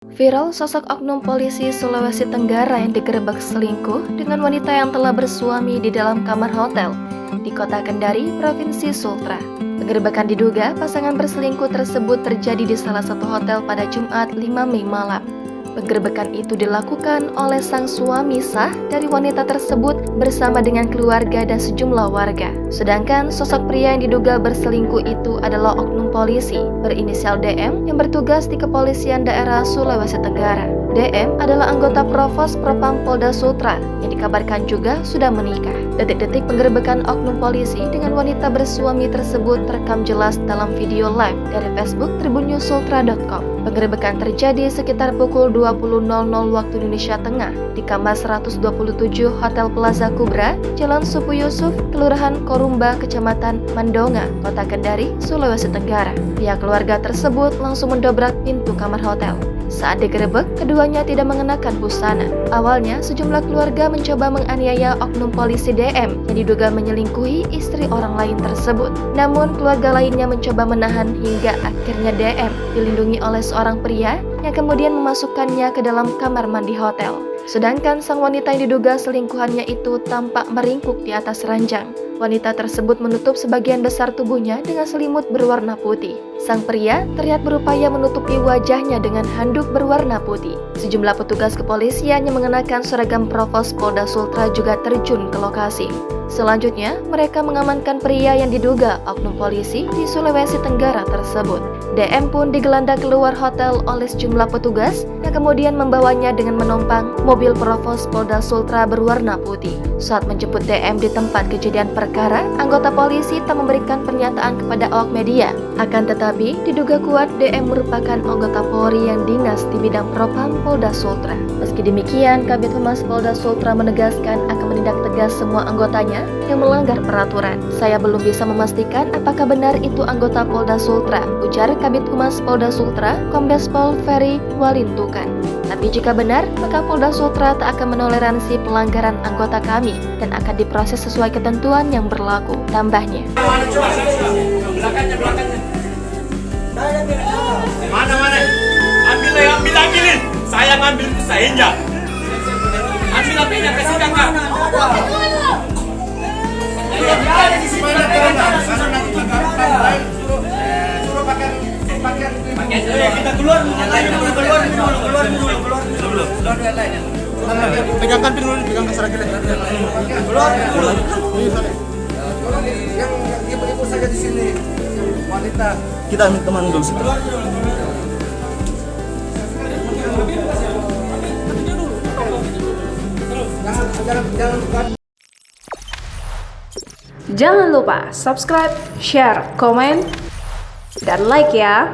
Viral sosok oknum polisi Sulawesi Tenggara yang digerebek selingkuh dengan wanita yang telah bersuami di dalam kamar hotel di kota Kendari, Provinsi Sultra. Penggerebekan diduga pasangan berselingkuh tersebut terjadi di salah satu hotel pada Jumat 5 Mei malam. Penggerebekan itu dilakukan oleh sang suami sah dari wanita tersebut bersama dengan keluarga dan sejumlah warga. Sedangkan sosok pria yang diduga berselingkuh itu adalah oknum polisi berinisial DM yang bertugas di Kepolisian Daerah Sulawesi Tenggara. DM adalah anggota Provos Propam Polda Sultra yang dikabarkan juga sudah menikah. Detik-detik penggerebekan oknum polisi dengan wanita bersuami tersebut terekam jelas dalam video live dari Facebook tribunnews.sultra.com. Penggerebekan terjadi sekitar pukul 20.00 waktu Indonesia Tengah di kamar 127 Hotel Plaza Kubra, Jalan Supu Yusuf, Kelurahan Korumba, Kecamatan Mandonga, Kota Kendari, Sulawesi Tenggara. Pihak keluarga tersebut langsung mendobrak pintu kamar hotel. Saat digerebek, keduanya tidak mengenakan busana. Awalnya, sejumlah keluarga mencoba menganiaya oknum polisi DM yang diduga menyelingkuhi istri orang lain tersebut. Namun, keluarga lainnya mencoba menahan hingga akhirnya DM dilindungi oleh seorang pria yang kemudian memasukkannya ke dalam kamar mandi hotel. Sedangkan sang wanita yang diduga selingkuhannya itu tampak meringkuk di atas ranjang. Wanita tersebut menutup sebagian besar tubuhnya dengan selimut berwarna putih. Sang pria terlihat berupaya menutupi wajahnya dengan handuk berwarna putih. Sejumlah petugas kepolisian yang mengenakan seragam Provos Polda Sultra juga terjun ke lokasi. Selanjutnya, mereka mengamankan pria yang diduga oknum polisi di Sulawesi Tenggara tersebut. DM pun digelandang keluar hotel oleh sejumlah petugas yang kemudian membawanya dengan menumpang mobil Provos Polda Sultra berwarna putih. Saat menjemput DM di tempat kejadian perkara, anggota polisi tak memberikan pernyataan kepada awak media. Akan tetapi, diduga kuat DM merupakan anggota Polri yang dinas di bidang Propam Polda Sultra. Meski demikian, Kabid Humas Polda Sultra menegaskan akan menindak tegas semua anggotanya yang melanggar peraturan. Saya belum bisa memastikan apakah benar itu anggota Polda Sultra, ujar Kabid Humas Polda Sultra, Kombes Pol Ferry Walintukan. Tapi jika benar, maka Polda Sultra tak akan menoleransi pelanggaran anggota kami dan akan diproses sesuai ketentuan yang berlaku, tambahnya. Mana? Ambilin. Saya ngambil itu saya injak. Ambil HP-nya kasih kakak. Kita keluar. Pegangkan pin dulu, pegang kasar lagi. Keluar. Yang ibu-ibu saja di sini. Wanita. Kita ambil teman dulu situ. Jangan lupa subscribe, share, komen, dan like ya.